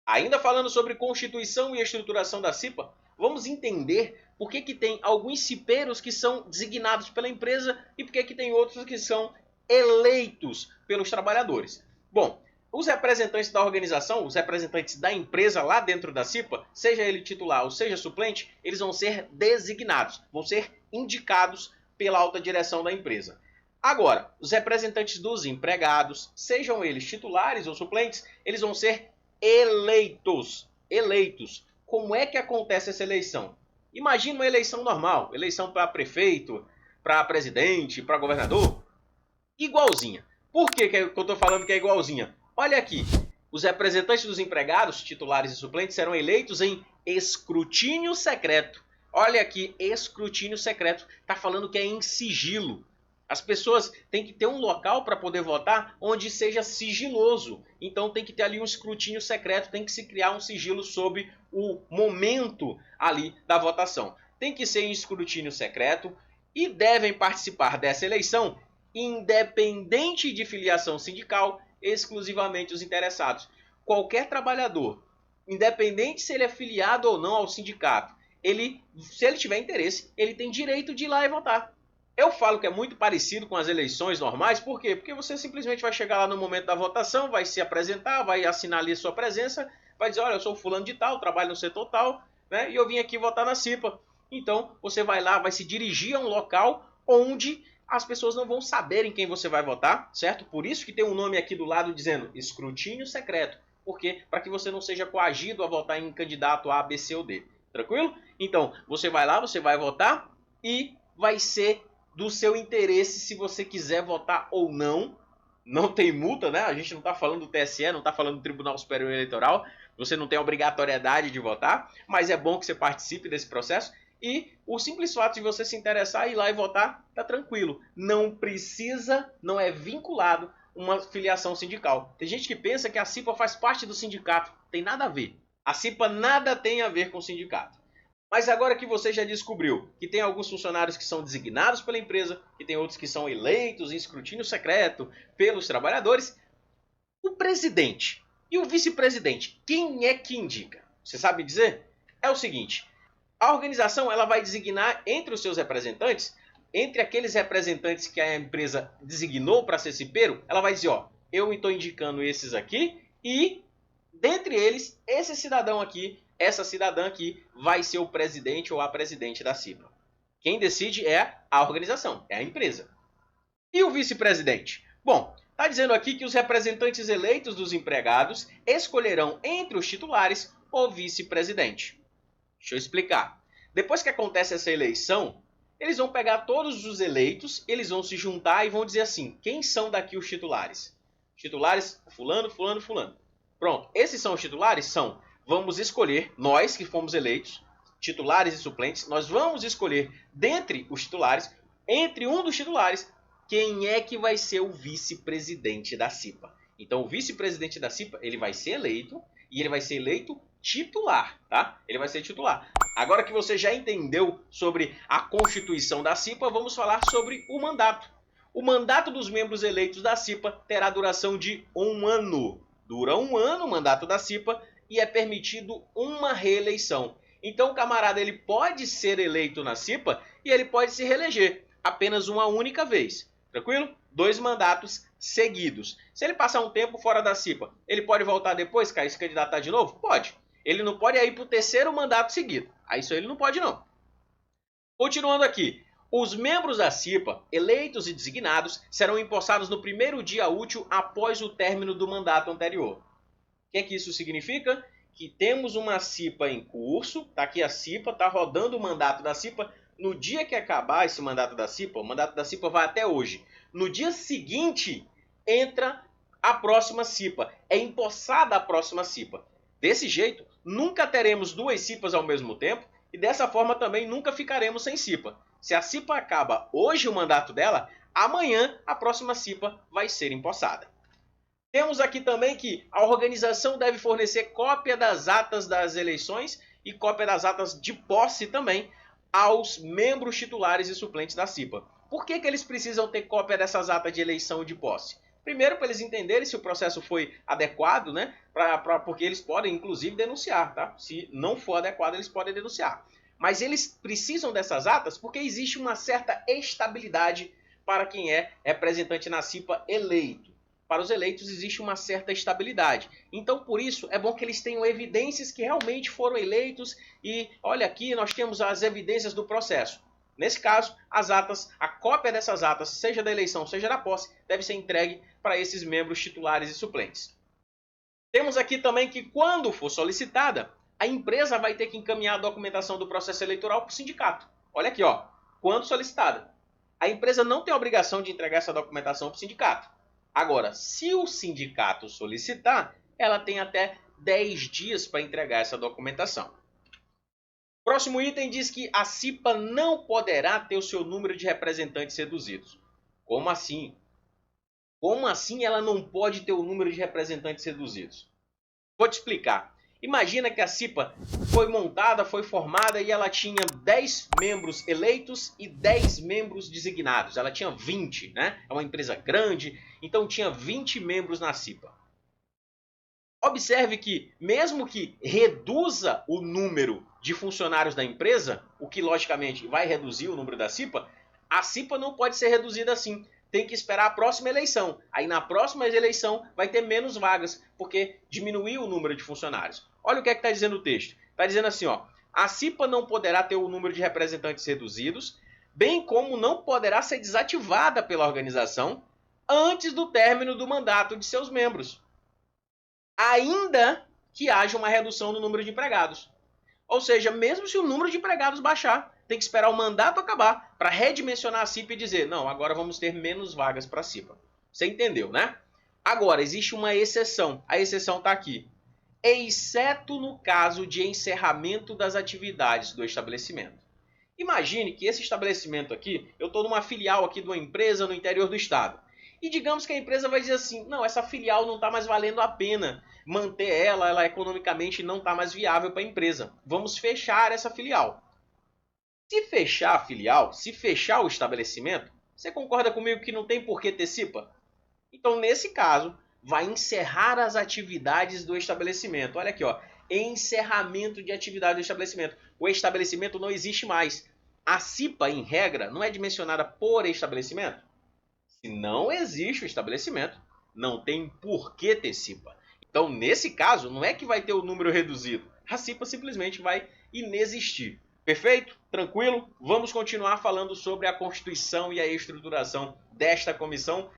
Ainda falando sobre constituição e estruturação da CIPA, vamos entender por que tem alguns cipeiros que são designados pela empresa e por que tem outros que são eleitos pelos trabalhadores. Bom, os representantes da organização, os representantes da empresa lá dentro da CIPA, seja ele titular ou seja suplente, eles vão ser designados, vão ser indicados pela alta direção da empresa. Agora, os representantes dos empregados, sejam eles titulares ou suplentes, eles vão ser eleitos. Eleitos. Como é que acontece essa eleição? Imagina uma eleição normal, eleição para prefeito, para presidente, para governador, igualzinha. Por que eu estou falando que é igualzinha? Olha aqui, os representantes dos empregados, titulares e suplentes, serão eleitos em escrutínio secreto. Olha aqui, escrutínio secreto. Está falando que é em sigilo. As pessoas têm que ter um local para poder votar onde seja sigiloso. Então tem que ter ali um escrutínio secreto, tem que se criar um sigilo sobre o momento ali da votação. Tem que ser em escrutínio secreto e devem participar dessa eleição, independente de filiação sindical, exclusivamente os interessados. Qualquer trabalhador, independente se ele é filiado ou não ao sindicato, se ele tiver interesse, ele tem direito de ir lá e votar. Eu falo que é muito parecido com as eleições normais, por quê? Porque você simplesmente vai chegar lá no momento da votação, vai se apresentar, vai assinar ali a sua presença, vai dizer, olha, eu sou fulano de tal, trabalho no setor tal, né, e eu vim aqui votar na CIPA. Então, você vai lá, vai se dirigir a um local onde as pessoas não vão saber em quem você vai votar, certo? Por isso que tem um nome aqui do lado dizendo escrutínio secreto. Por quê? Para que você não seja coagido a votar em candidato A, B, C ou D. Tranquilo? Então, você vai lá, você vai votar e vai ser do seu interesse se você quiser votar ou não. Não tem multa, né? A gente não está falando do TSE, não está falando do Tribunal Superior Eleitoral. Você não tem obrigatoriedade de votar, mas é bom que você participe desse processo. E o simples fato de você se interessar, ir lá e votar, tá tranquilo. Não precisa, não é vinculado uma filiação sindical. Tem gente que pensa que a CIPA faz parte do sindicato. Tem nada a ver. A CIPA nada tem a ver com o sindicato. Mas agora que você já descobriu que tem alguns funcionários que são designados pela empresa, que tem outros que são eleitos em escrutínio secreto pelos trabalhadores, o presidente e o vice-presidente, quem é que indica? Você sabe dizer? É o seguinte, a organização ela vai designar entre os seus representantes, entre aqueles representantes que a empresa designou para ser cipeiro, ela vai dizer, ó, eu estou indicando esses aqui e, dentre eles, esse cidadão aqui, essa cidadã aqui vai ser o presidente ou a presidente da CIPA. Quem decide é a organização, é a empresa. E o vice-presidente? Bom, está dizendo aqui que os representantes eleitos dos empregados escolherão entre os titulares o vice-presidente. Deixa eu explicar. Depois que acontece essa eleição, eles vão pegar todos os eleitos, eles vão se juntar e vão dizer assim, quem são daqui os titulares? Titulares fulano, fulano, fulano. Pronto, esses são os titulares? São. Vamos escolher, nós que fomos eleitos, titulares e suplentes, nós vamos escolher dentre os titulares, entre um dos titulares, quem é que vai ser o vice-presidente da CIPA. Então o vice-presidente da CIPA, ele vai ser eleito e ele vai ser eleito titular, tá? Ele vai ser titular. Agora que você já entendeu sobre a constituição da CIPA, vamos falar sobre o mandato. O mandato dos membros eleitos da CIPA terá duração de 1 ano. Dura 1 ano o mandato da CIPA e é permitido uma reeleição. Então o camarada ele pode ser eleito na CIPA e ele pode se reeleger apenas uma única vez. Tranquilo? 2 mandatos seguidos. Se ele passar um tempo fora da CIPA, ele pode voltar depois, cair se candidatar de novo? Pode. Ele não pode ir para o 3º mandato seguido. Aí isso ele não pode não. Continuando aqui. Os membros da CIPA, eleitos e designados, serão empossados no primeiro dia útil após o término do mandato anterior. O que isso significa? Que temos uma CIPA em curso, está aqui a CIPA, está rodando o mandato da CIPA. No dia que acabar esse mandato da CIPA, o mandato da CIPA vai até hoje. No dia seguinte, entra a próxima CIPA. É empossada a próxima CIPA. Desse jeito, nunca teremos 2 CIPAs ao mesmo tempo e dessa forma também nunca ficaremos sem CIPA. Se a CIPA acaba hoje o mandato dela, amanhã a próxima CIPA vai ser empossada. Temos aqui também que a organização deve fornecer cópia das atas das eleições e cópia das atas de posse também aos membros titulares e suplentes da CIPA. Por que eles precisam ter cópia dessas atas de eleição e de posse? Primeiro, para eles entenderem se o processo foi adequado, né? Porque eles podem, inclusive, denunciar, tá? Se não for adequado, eles podem denunciar. Mas eles precisam dessas atas porque existe uma certa estabilidade para quem é representante na CIPA eleito. Para os eleitos existe uma certa estabilidade. Então, por isso, é bom que eles tenham evidências que realmente foram eleitos e, olha aqui, nós temos as evidências do processo. Nesse caso, as atas, a cópia dessas atas, seja da eleição, seja da posse, deve ser entregue para esses membros titulares e suplentes. Temos aqui também que, quando for solicitada, a empresa vai ter que encaminhar a documentação do processo eleitoral para o sindicato. Olha aqui, ó, quando solicitada. A empresa não tem a obrigação de entregar essa documentação para o sindicato. Agora, se o sindicato solicitar, ela tem até 10 dias para entregar essa documentação. Próximo item diz que a CIPA não poderá ter o seu número de representantes reduzidos. Como assim? Como assim ela não pode ter o número de representantes reduzidos? Vou te explicar. Imagina que a CIPA foi montada, foi formada e ela tinha 10 membros eleitos e 10 membros designados. Ela tinha 20, né? É uma empresa grande, então tinha 20 membros na CIPA. Observe que, mesmo que reduza o número de funcionários da empresa, o que logicamente vai reduzir o número da CIPA, a CIPA não pode ser reduzida assim. Tem que esperar a próxima eleição. Aí na próxima eleição vai ter menos vagas, porque diminuiu o número de funcionários. Olha o que é que está dizendo o texto. Está dizendo assim, ó, a CIPA não poderá ter o número de representantes reduzidos, bem como não poderá ser desativada pela organização antes do término do mandato de seus membros, ainda que haja uma redução no número de empregados. Ou seja, mesmo se o número de empregados baixar, tem que esperar o mandato acabar para redimensionar a CIPA e dizer, não, agora vamos ter menos vagas para a CIPA. Você entendeu, né? Agora, existe uma exceção. A exceção está aqui. Exceto no caso de encerramento das atividades do estabelecimento. Imagine que esse estabelecimento aqui, eu estou numa filial aqui de uma empresa no interior do estado. E digamos que a empresa vai dizer assim, não, essa filial não está mais valendo a pena manter ela economicamente não está mais viável para a empresa. Vamos fechar essa filial. Se fechar a filial, se fechar o estabelecimento, você concorda comigo que não tem por que ter CIPA? Então, nesse caso, vai encerrar as atividades do estabelecimento. Olha aqui, ó, encerramento de atividade do estabelecimento. O estabelecimento não existe mais. A CIPA, em regra, não é dimensionada por estabelecimento. Se não existe o estabelecimento, não tem por que ter CIPA. Então, nesse caso, não é que vai ter o número reduzido. A CIPA simplesmente vai inexistir. Perfeito? Tranquilo? Vamos continuar falando sobre a constituição e a estruturação desta comissão.